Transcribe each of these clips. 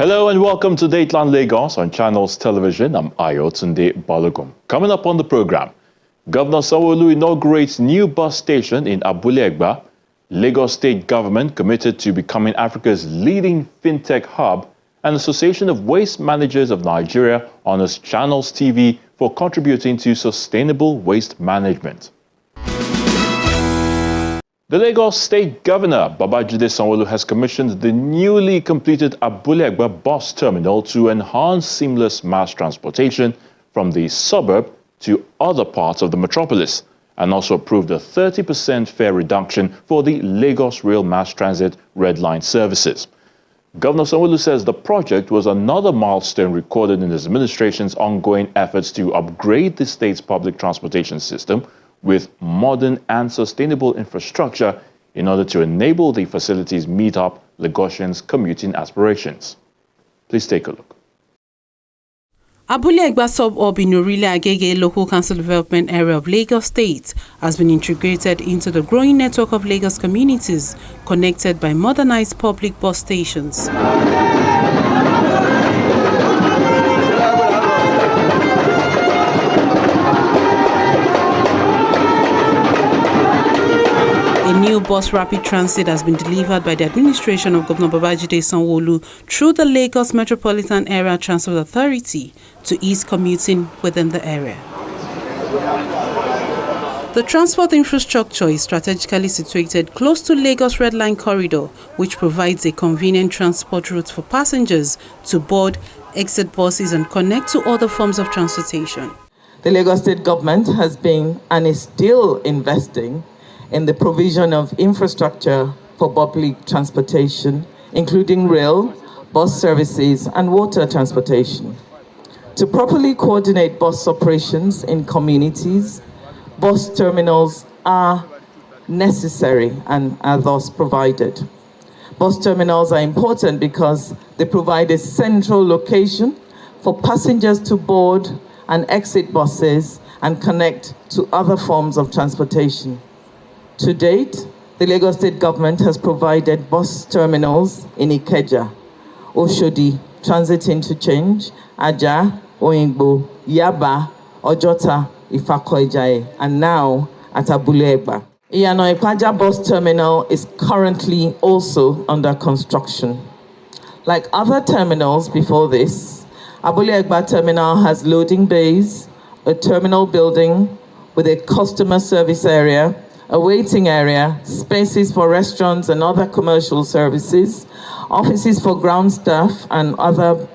Hello and welcome to Dateline Lagos on Channels Television. I'm Ayotunde Balogun. Coming up on the program, Governor Sanwo-Olu inaugurates new bus station in Abule-Egba. Lagos State Government committed to becoming Africa's leading fintech hub, and Association of Waste Managers of Nigeria honors ChannelsTV for contributing to sustainable waste management. The Lagos State Governor, Babajide Sanwo-Olu, has commissioned the newly completed Abule-Egba bus terminal to enhance seamless mass transportation from the suburb to other parts of the metropolis, and also approved a 30% fare reduction for the Lagos Rail Mass Transit Red Line services. Governor Sanwo-Olu says the project was another milestone recorded in his administration's ongoing efforts to upgrade the state's public transportation system with modern and sustainable infrastructure in order to enable the facilities meet up Lagosians' commuting aspirations. Please take a look. Abule-Egba suburb in Orile-Agege local council development area of Lagos State has been integrated into the growing network of Lagos communities connected by modernized public bus stations. A new bus rapid transit has been delivered by the administration of Governor Babajide Sanwo-Olu through the Lagos Metropolitan Area Transport Authority to ease commuting within the area. The transport infrastructure is strategically situated close to Lagos Red Line corridor, which provides a convenient transport route for passengers to board, exit buses and connect to other forms of transportation. The Lagos State Government has been and is still investing in the provision of infrastructure for public transportation, including rail, bus services, and water transportation. To properly coordinate bus operations in communities, bus terminals are necessary and are thus provided. Bus terminals are important because they provide a central location for passengers to board and exit buses and connect to other forms of transportation. To date, the Lagos State Government has provided bus terminals in Ikeja, Oshodi, Transit Interchange, Aja, Oyingbo, Yaba, Ojota, Ifako-Ijaye, and now at Abule-Egba. Iyano-Ipaja bus terminal is currently also under construction. Like other terminals before this, Abule-Egba terminal has loading bays, a terminal building with a customer service area, a waiting area, spaces for restaurants and other commercial services, offices for ground staff and other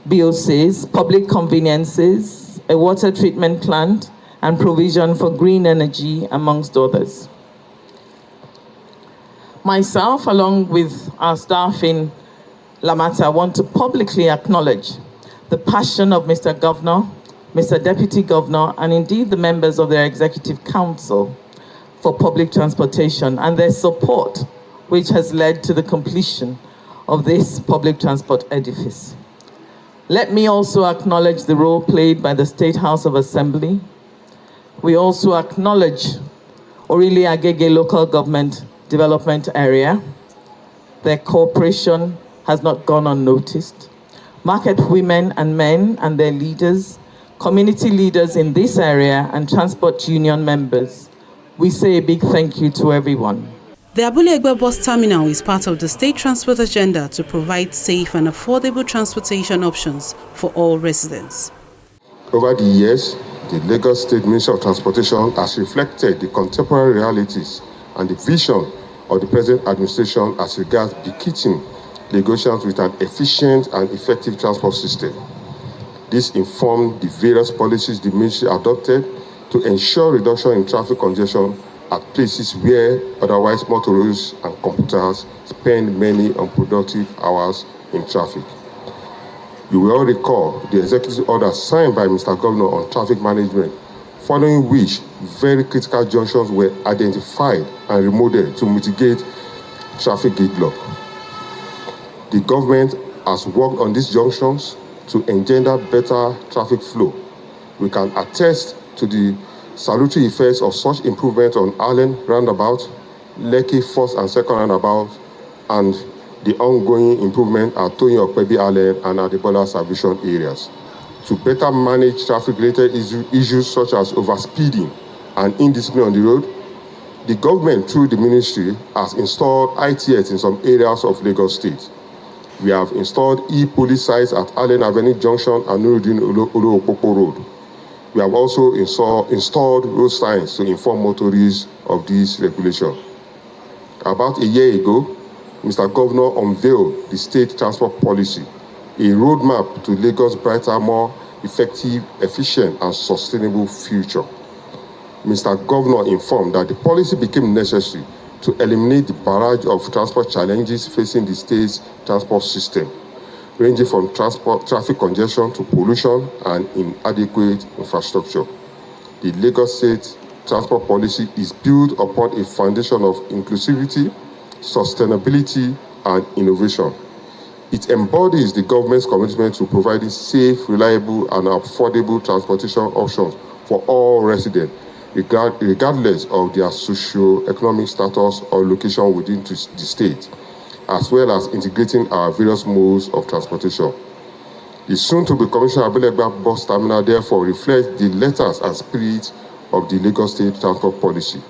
BOCs, public conveniences, a water treatment plant, and provision for green energy, amongst others. Myself, along with our staff in Lamata, want to publicly acknowledge the passion of Mr. Governor, Mr. Deputy Governor, and indeed the members of their Executive Council for public transportation and their support, which has led to the completion of this public transport edifice. Let me also acknowledge the role played by the State House of Assembly. We also acknowledge Orile-Agege Local Government Development Area. Their cooperation has not gone unnoticed. Market women and men and their leaders, community leaders in this area, and transport union members. We say a big thank you to everyone. The Abule-Egba bus terminal is part of the state transport agenda to provide safe and affordable transportation options for all residents. Over the years, the Lagos State Ministry of Transportation has reflected the contemporary realities and the vision of the present administration as regards bequeathing Lagosians with an efficient and effective transport system. This informed the various policies the ministry adopted to ensure reduction in traffic congestion at places where otherwise motorists and computers spend many unproductive hours in traffic. You will all recall the executive order signed by Mr. Governor on traffic management, following which very critical junctions were identified and remodeled to mitigate traffic gridlock. The government has worked on these junctions to engender better traffic flow. We can attest to the salutary effects of such improvement on Allen roundabout, Lekki first and second roundabout, and the ongoing improvement at Toyin-Okpebi Island and at the border salvation areas. To better manage traffic-related issues such as overspeeding and indiscipline on the road, the government, through the ministry, has installed ITS in some areas of Lagos State. We have installed e-police sites at Allen Avenue Junction and Nuruddin-Olu-Opopo Road. We have also installed road signs to inform motorists of this regulation. About a year ago, Mr. Governor unveiled the state transport policy, a roadmap to Lagos' brighter, more effective, efficient, and sustainable future. Mr. Governor informed that the policy became necessary to eliminate the barrage of transport challenges facing the state's transport system, ranging from traffic congestion to pollution and inadequate infrastructure. The Lagos State transport policy is built upon a foundation of inclusivity, sustainability, and innovation. It embodies the government's commitment to providing safe, reliable, and affordable transportation options for all residents, regardless of their socio-economic status or location within the state, as well as integrating our various modes of transportation. The soon-to-be commissioned Abule-Egba bus terminal therefore reflects the letters and spirit of the Lagos State transport policy.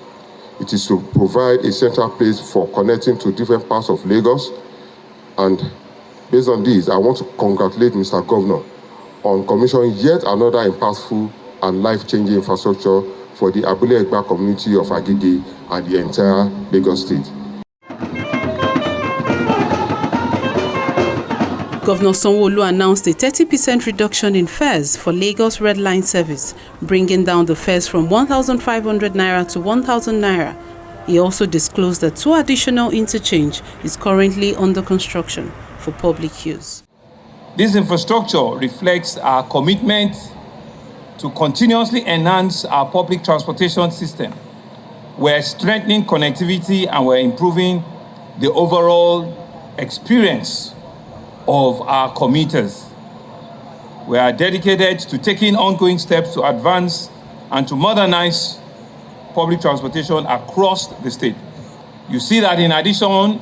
It is to provide a central place for connecting to different parts of Lagos, and based on this, I want to congratulate Mr. Governor on commissioning yet another impactful and life-changing infrastructure for the Abule-Egba community of Agege and the entire Lagos State. Governor Sanwo-Olu announced a 30% reduction in fares for Lagos Red Line service, bringing down the fares from 1,500 naira to 1,000 naira. He also disclosed that 2 additional interchange is currently under construction for public use. This infrastructure reflects our commitment to continuously enhance our public transportation system. We're strengthening connectivity and we're improving the overall experience of our commuters. We are dedicated to taking ongoing steps to advance and to modernize public transportation across the state. You see that in addition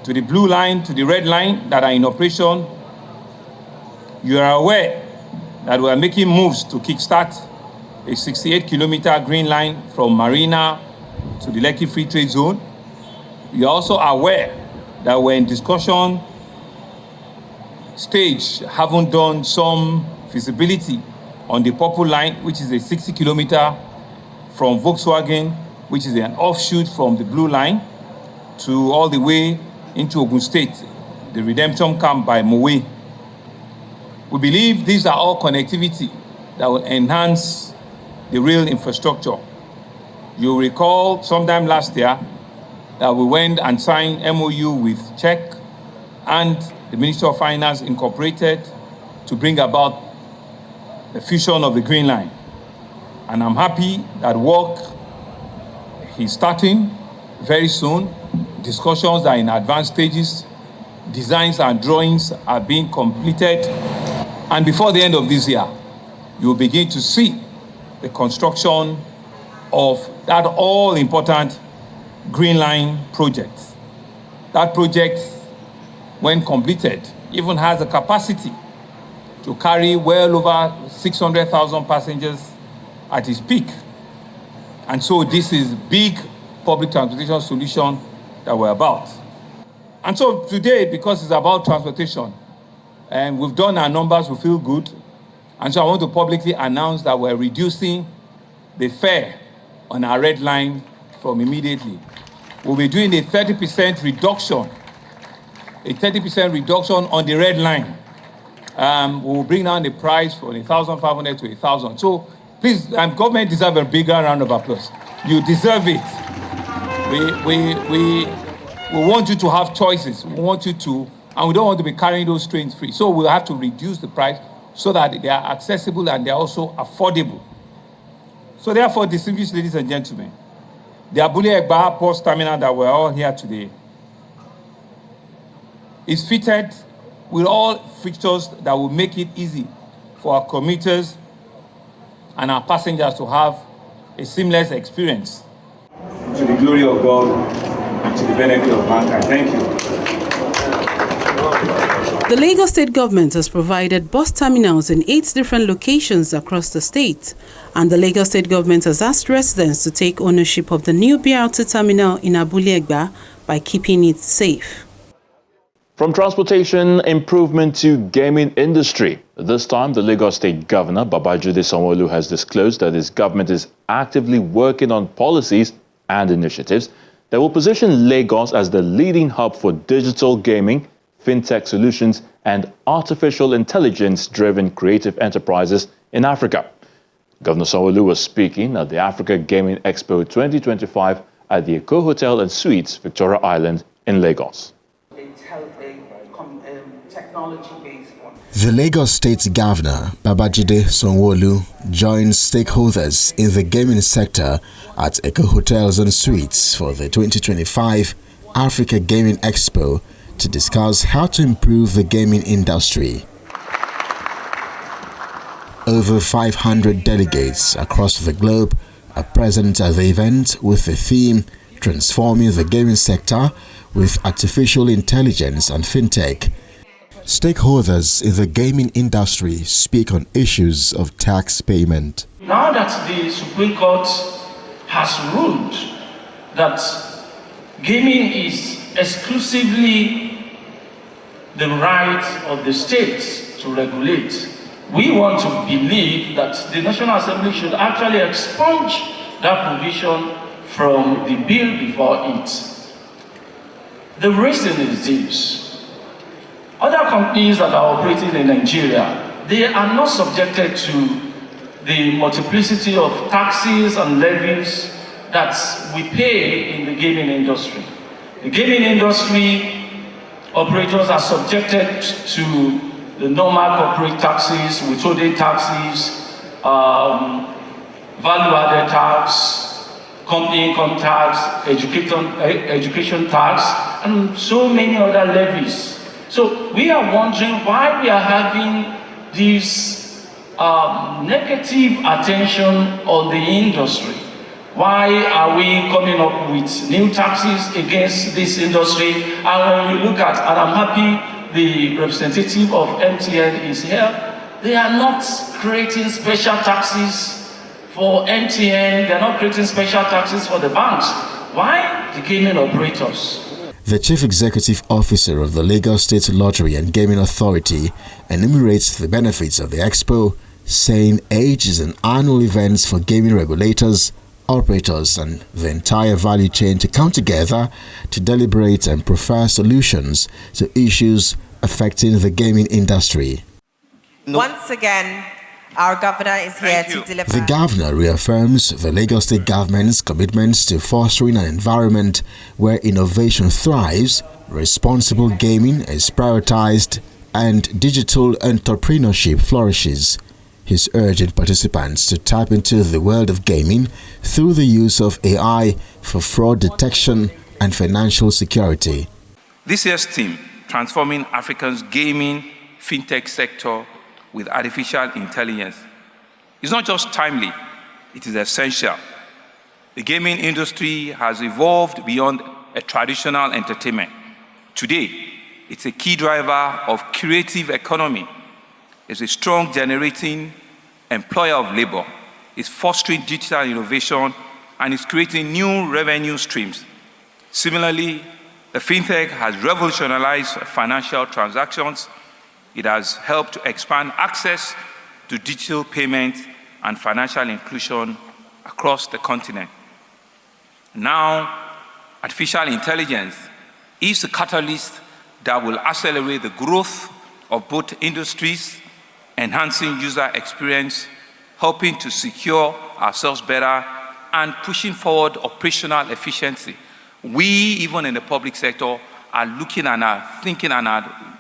to the blue line, to the red line that are in operation, you are aware that we are making moves to kickstart a 68-kilometer green line from Marina to the Lekki Free Trade Zone. You are also aware that we're in discussion stage, haven't done some feasibility on the Purple Line, which is a 60-kilometer from Volkswagen, which is an offshoot from the Blue Line, to all the way into Ogun State, the Redemption Camp by Mowe. We believe these are all connectivity that will enhance the rail infrastructure. You'll recall sometime last year that we went and signed MOU with Czech and the Ministry of Finance Incorporated to bring about the fusion of the Green Line. And I'm happy that work is starting very soon. Discussions are in advanced stages. Designs and drawings are being completed. And before the end of this year, you will begin to see the construction of that all-important Green Line project. That project, when completed, even has a capacity to carry well over 600,000 passengers at its peak. And so this is big public transportation solution that we're about. And so today, because it's about transportation, and we've done our numbers, we feel good. And so I want to publicly announce that we're reducing the fare on our red line from immediately. We'll be doing a 30% reduction, on the red line. We will bring down the price from 1,500 to 1,000. So please, government deserves a bigger round of applause. You deserve it. We want you to have choices. We want you to, and we don't want to be carrying those trains free. So we'll have to reduce the price so that they are accessible and they're also affordable. So therefore, distinguished ladies and gentlemen, the Abule-Egba bus terminal that we're all here today is fitted with all fixtures that will make it easy for our commuters and our passengers to have a seamless experience. To the glory of God and to the benefit of mankind. Thank you. The Lagos State government has provided bus terminals in 8 different locations across the state, and the Lagos State government has asked residents to take ownership of the new BRT terminal in Abule-Egba by keeping it safe. From transportation improvement to gaming industry, this time the Lagos State Governor Babajide Sanwo-Olu has disclosed that his government is actively working on policies and initiatives that will position Lagos as the leading hub for digital gaming, fintech solutions, and artificial intelligence-driven creative enterprises in Africa. Governor Sanwo-Olu was speaking at the Africa Gaming Expo 2025 at the Eko Hotel and Suites, Victoria Island in Lagos. The Lagos State Governor, Babajide Sanwo-Olu, joins stakeholders in the gaming sector at Eko Hotels and Suites for the 2025 Africa Gaming Expo to discuss how to improve the gaming industry. Over 500 delegates across the globe are present at the event with the theme Transforming the Gaming Sector with Artificial Intelligence and Fintech. Stakeholders in the gaming industry speak on issues of tax payment. Now that the Supreme Court has ruled that gaming is exclusively the right of the states to regulate, we want to believe that the National Assembly should actually expunge that provision from the bill before it. The reason is this: other companies that are operating in Nigeria, they are not subjected to the multiplicity of taxes and levies that we pay in the gaming industry. The gaming industry operators are subjected to the normal corporate taxes, withholding taxes, value-added tax, company income tax, education tax, and so many other levies. So we are wondering why we are having this negative attention on the industry. Why are we coming up with new taxes against this industry? And when you look at, and I'm happy the representative of MTN is here, they are not creating special taxes for MTN, they're not creating special taxes for the banks. Why? The gaming operators. The Chief Executive Officer of the Lagos State Lottery and Gaming Authority enumerates the benefits of the expo, saying age is an annual event for gaming regulators, operators, and the entire value chain to come together to deliberate and prefer solutions to issues affecting the gaming industry. Once again, our governor is here to deliver. The governor reaffirms the Lagos State government's commitments to fostering an environment where innovation thrives, responsible gaming is prioritized, and digital entrepreneurship flourishes. He's urging participants to tap into the world of gaming through the use of AI for fraud detection and financial security. This year's theme, Transforming Africa's Gaming Fintech Sector with Artificial Intelligence, is not just timely, it is essential. The gaming industry has evolved beyond a traditional entertainment. Today, it's a key driver of creative economy. It's a strong generating employer of labor. It's fostering digital innovation and is creating new revenue streams. Similarly, the fintech has revolutionized financial transactions. It has helped to expand access to digital payments and financial inclusion across the continent. Now, artificial intelligence is the catalyst that will accelerate the growth of both industries, enhancing user experience, helping to secure ourselves better, and pushing forward operational efficiency. We, even in the public sector, are looking and are thinking and are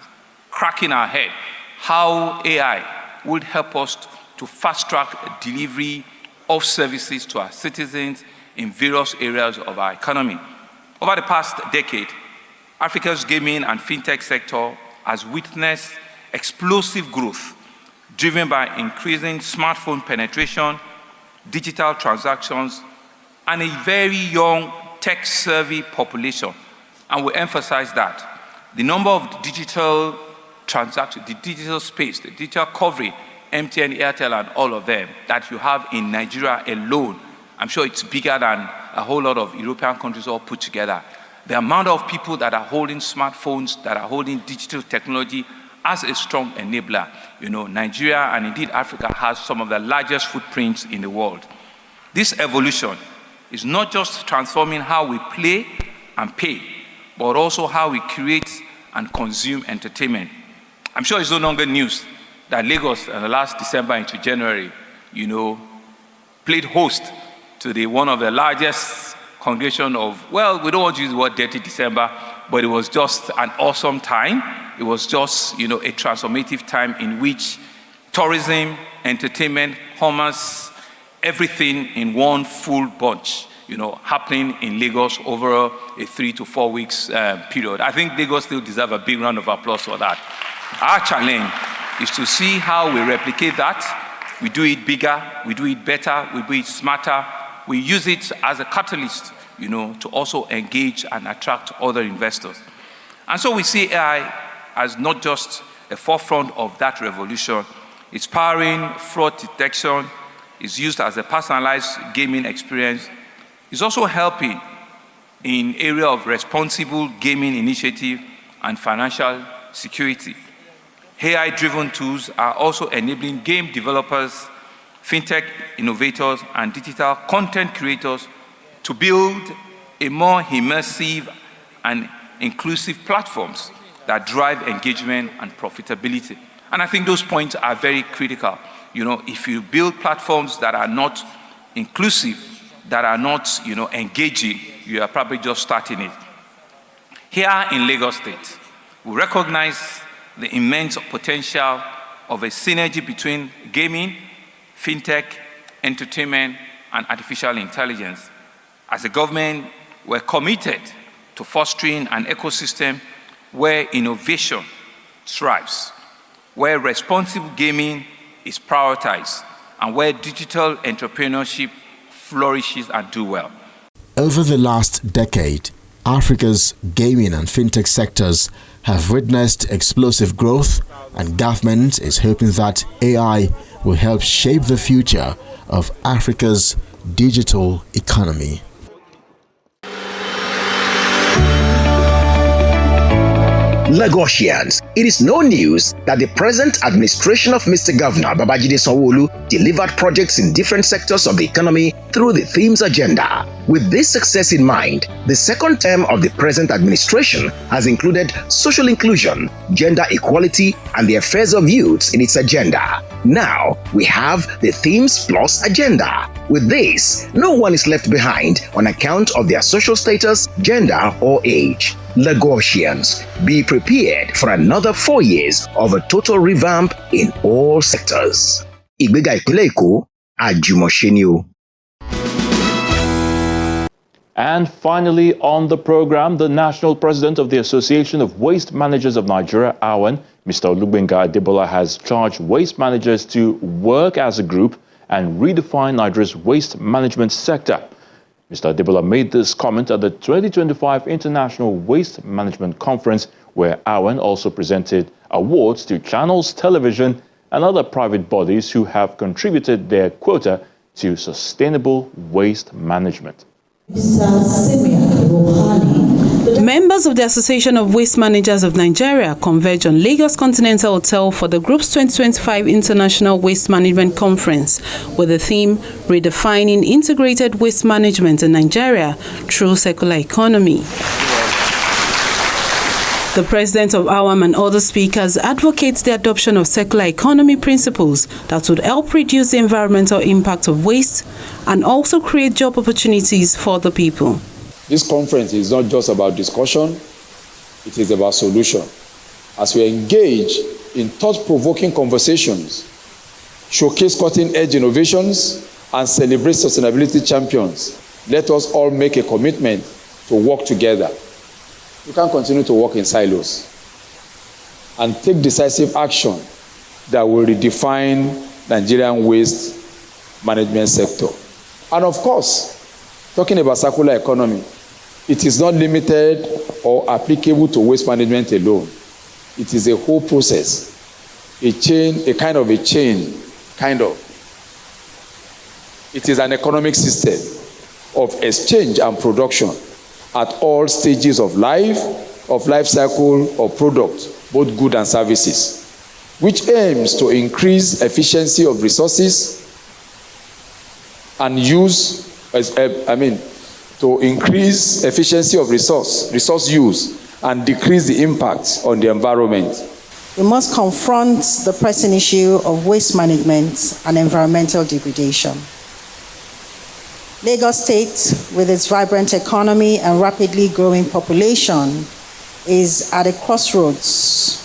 cracking our head how AI would help us to fast-track delivery of services to our citizens in various areas of our economy. Over the past decade, Africa's gaming and fintech sector has witnessed explosive growth driven by increasing smartphone penetration, digital transactions, and a very young tech-savvy population. And we emphasize that. the number of digital transactions, the digital space, the digital coverage, MTN, Airtel, and all of them that you have in Nigeria alone, I'm sure it's bigger than a whole lot of European countries all put together. The amount of people that are holding smartphones, that are holding digital technology as a strong enabler. You know, Nigeria and indeed Africa has some of the largest footprints in the world. This evolution is not just transforming how we play and pay, but also how we create and consume entertainment. I'm sure it's no longer news that Lagos in the last December into January, you know, played host to one of the largest congregation of, well, we don't want to use the word dirty December, but it was just an awesome time. It was just, you know, a transformative time in which tourism, entertainment, commerce, everything in one full bunch, you know, happening in Lagos over a 3 to 4 weeks period. I think Lagos still deserve a big round of applause for that. Our challenge is to see how we replicate that. We do it bigger, we do it better, we do it smarter. We use it as a catalyst, you know, to also engage and attract other investors. And so we see AI as not just a forefront of that revolution. It's powering fraud detection. It's used as a personalized gaming experience. It's also helping in area of responsible gaming initiative and financial security. AI-driven tools are also enabling game developers, fintech innovators, and digital content creators to build a more immersive and inclusive platforms that drive engagement and profitability. And I think those points are very critical. You know, if you build platforms that are not inclusive, that are not, you know, engaging, you are probably just starting it. Here in Lagos State, we recognize the immense potential of a synergy between gaming, fintech, entertainment, and artificial intelligence. As a government, we're committed to fostering an ecosystem where innovation thrives, where responsible gaming is prioritized, and where digital entrepreneurship flourishes and do well. Over the last decade, Africa's gaming and fintech sectors have witnessed explosive growth, and government is hoping that AI will help shape the future of Africa's digital economy. Lagosians, it is no news that the present administration of Mr. Governor Babajide Sanwo-Olu delivered projects in different sectors of the economy through the themes agenda. With this success in mind, the second term of the present administration has included social inclusion, gender equality, and the affairs of youths in its agenda. Now, we have the Themes Plus agenda. With this, no one is left behind on account of their social status, gender, or age. Lagosians, be prepared for another 4 years of a total revamp in all sectors. Ìgbéga ìpínlẹ̀ Èkó, àjùmọ̀ṣe ni o. And finally on the program, the National President of the Association of Waste Managers of Nigeria, AWAMN, Mr. Olugbenga Adebola, has charged waste managers to work as a group and redefine Nigeria's waste management sector. Mr. Adebola made this comment at the 2025 International Waste Management Conference, where AWAMN also presented awards to Channels Television and other private bodies who have contributed their quota to sustainable waste management. Members of the Association of Waste Managers of Nigeria converged on Lagos Continental Hotel for the group's 2025 International Waste Management Conference with the theme Redefining Integrated Waste Management in Nigeria Through Circular Economy. The president of AWAMN and other speakers advocate the adoption of circular economy principles that would help reduce the environmental impact of waste and also create job opportunities for the people. This conference is not just about discussion, it is about solution. As we engage in thought-provoking conversations, showcase cutting-edge innovations, and celebrate sustainability champions, let us all make a commitment to work together. We can't continue to work in silos and take decisive action that will redefine Nigerian waste management sector. And of course, talking about circular economy, It is not limited or applicable to waste management alone. It is a whole process, a kind of chain. It is an economic system of exchange and production at all stages of life cycle of products, both goods and services, which aims to increase efficiency of resources and to increase efficiency of resource use and decrease the impact on the environment. We must confront the pressing issue of waste management and environmental degradation. Lagos State, with its vibrant economy and rapidly growing population, is at a crossroads.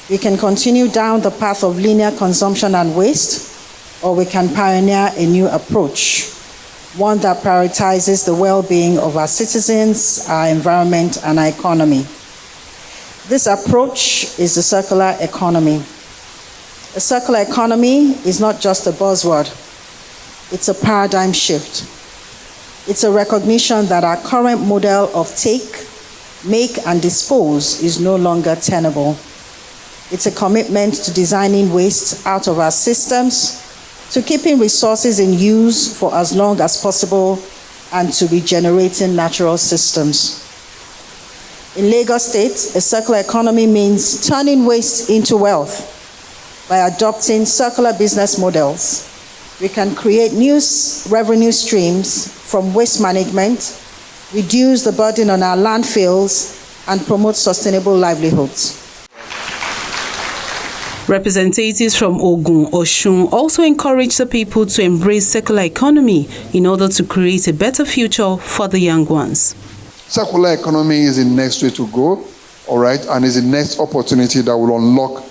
We can continue down the path of linear consumption and waste, or we can pioneer a new approach, one that prioritizes the well-being of our citizens, our environment, and our economy. This approach is the circular economy. A circular economy is not just a buzzword, it's a paradigm shift. It's a recognition that our current model of take, make, and dispose is no longer tenable. It's a commitment to designing waste out of our systems, to keeping resources in use for as long as possible, and to regenerating natural systems. In Lagos State, a circular economy means turning waste into wealth. By adopting circular business models, we can create new revenue streams from waste management, reduce the burden on our landfills, and promote sustainable livelihoods. Representatives from Ogun, Osun also encourage the people to embrace circular economy in order to create a better future for the young ones. Circular economy is the next way to go, all right, and is the next opportunity that will unlock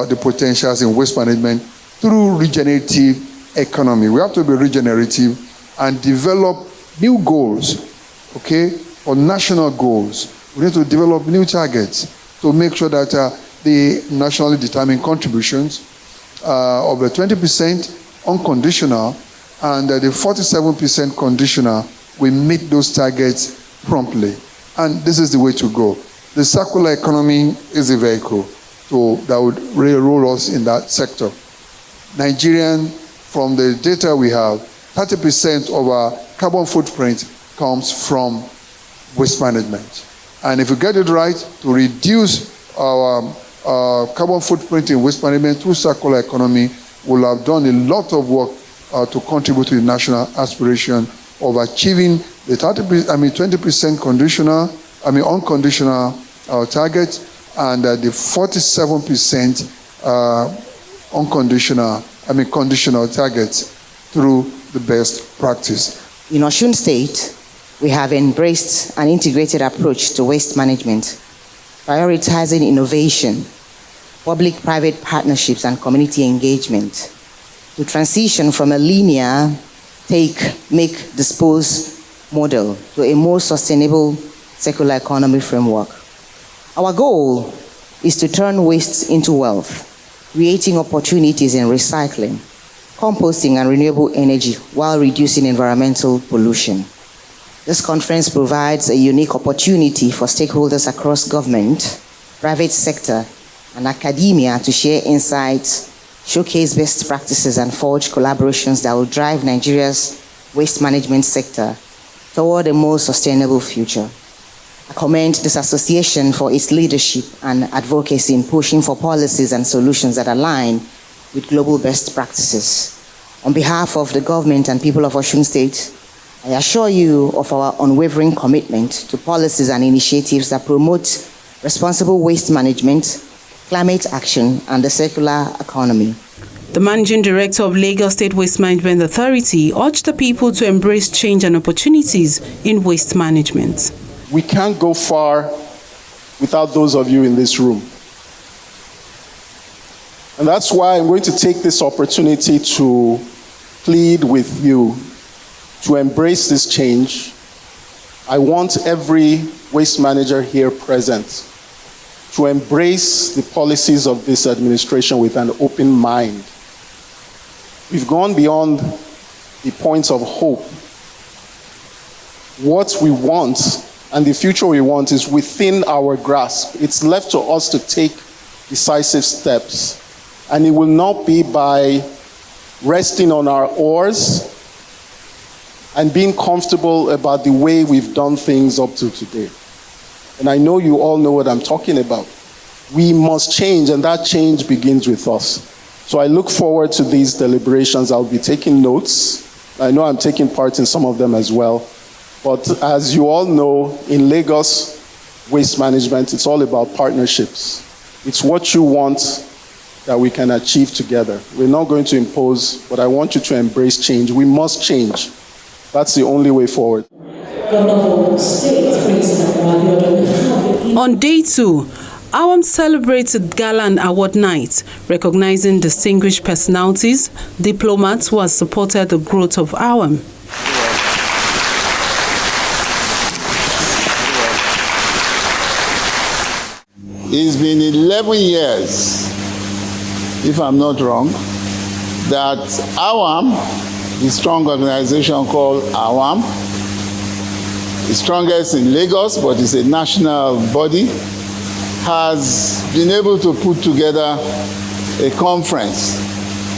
the potentials in waste management through regenerative economy. We have to be regenerative and develop new goals, okay, or national goals. We need to develop new targets to make sure that the nationally determined contributions of the 20% unconditional and the 47% conditional, we meet those targets promptly. And this is the way to go. The circular economy is a vehicle that would railroad us in that sector. Nigerian, from the data we have, 30% of our carbon footprint comes from waste management. And if we get it right to reduce our carbon footprint in waste management through circular economy, we'll have done a lot of work to contribute to the national aspiration of achieving the 20% unconditional target and the 47% conditional targets through the best practice. In Osun State, we have embraced an integrated approach to waste management, prioritizing innovation, public-private partnerships, and community engagement to transition from a linear take, make, dispose model to a more sustainable circular economy framework. Our goal is to turn waste into wealth, creating opportunities in recycling, composting, and renewable energy while reducing environmental pollution. This conference provides a unique opportunity for stakeholders across government, private sector, and academia to share insights, showcase best practices, and forge collaborations that will drive Nigeria's waste management sector toward a more sustainable future. I commend this association for its leadership and advocacy in pushing for policies and solutions that align with global best practices. On behalf of the government and people of Osun State, I assure you of our unwavering commitment to policies and initiatives that promote responsible waste management, climate action, and the circular economy. The Managing Director of Lagos State Waste Management Authority urged the people to embrace change and opportunities in waste management. We can't go far without those of you in this room. And that's why I'm going to take this opportunity to plead with you to embrace this change. I want every waste manager here present to embrace the policies of this administration with an open mind. We've gone beyond the points of hope. What we want and the future we want is within our grasp. It's left to us to take decisive steps. And it will not be by resting on our oars and being comfortable about the way we've done things up to today. And I know you all know what I'm talking about. We must change, and that change begins with us. So I look forward to these deliberations. I'll be taking notes. I know I'm taking part in some of them as well. But as you all know, in Lagos waste management, it's all about partnerships. It's what you want that we can achieve together. We're not going to impose, but I want you to embrace change. We must change. That's the only way forward. On day 2, AWAMN celebrated Gala and Award Night, recognizing distinguished personalities, diplomats who have supported the growth of AWAMN. It's been 11 years, if I'm not wrong, that AWAMN, the strong organization called AWAMN, the strongest in Lagos, but it's a national body, has been able to put together a conference.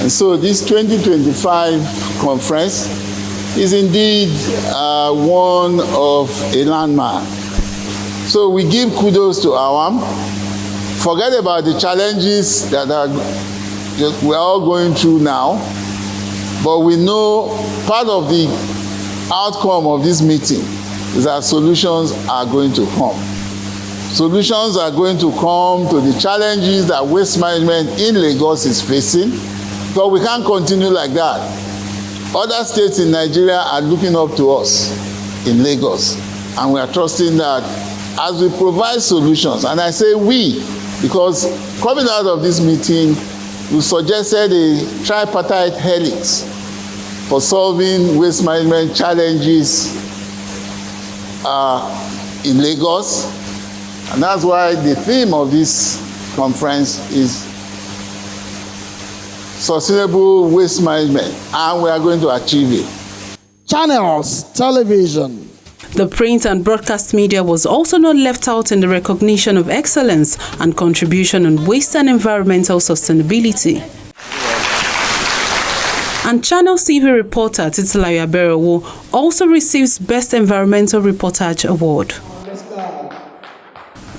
And so this 2025 conference is indeed one of a landmark. So we give kudos to AWAMN. Forget about the challenges that we're all going through now, but we know part of the outcome of this meeting is that solutions are going to come. Solutions are going to come to the challenges that waste management in Lagos is facing, but we can't continue like that. Other states in Nigeria are looking up to us in Lagos, and we are trusting that as we provide solutions, and I say we, because coming out of this meeting, we suggested a tripartite helix for solving waste management challenges in Lagos. And that's why the theme of this conference is sustainable waste management, and we are going to achieve it. Channels Television. The print and broadcast media was also not left out in the recognition of excellence and contribution on waste and environmental sustainability. And ChannelsTV reporter Titilayo Aberewo also receives Best Environmental Reportage Award.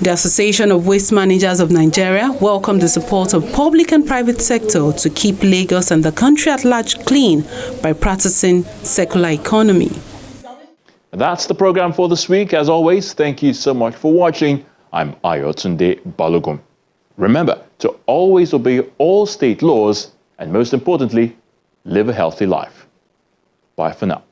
The Association of Waste Managers of Nigeria welcomed the support of public and private sector to keep Lagos and the country at large clean by practicing circular economy. That's the program for this week. As always, thank you so much for watching. I'm Ayotunde Balogun. Remember to always obey all state laws and, most importantly, live a healthy life. Bye for now.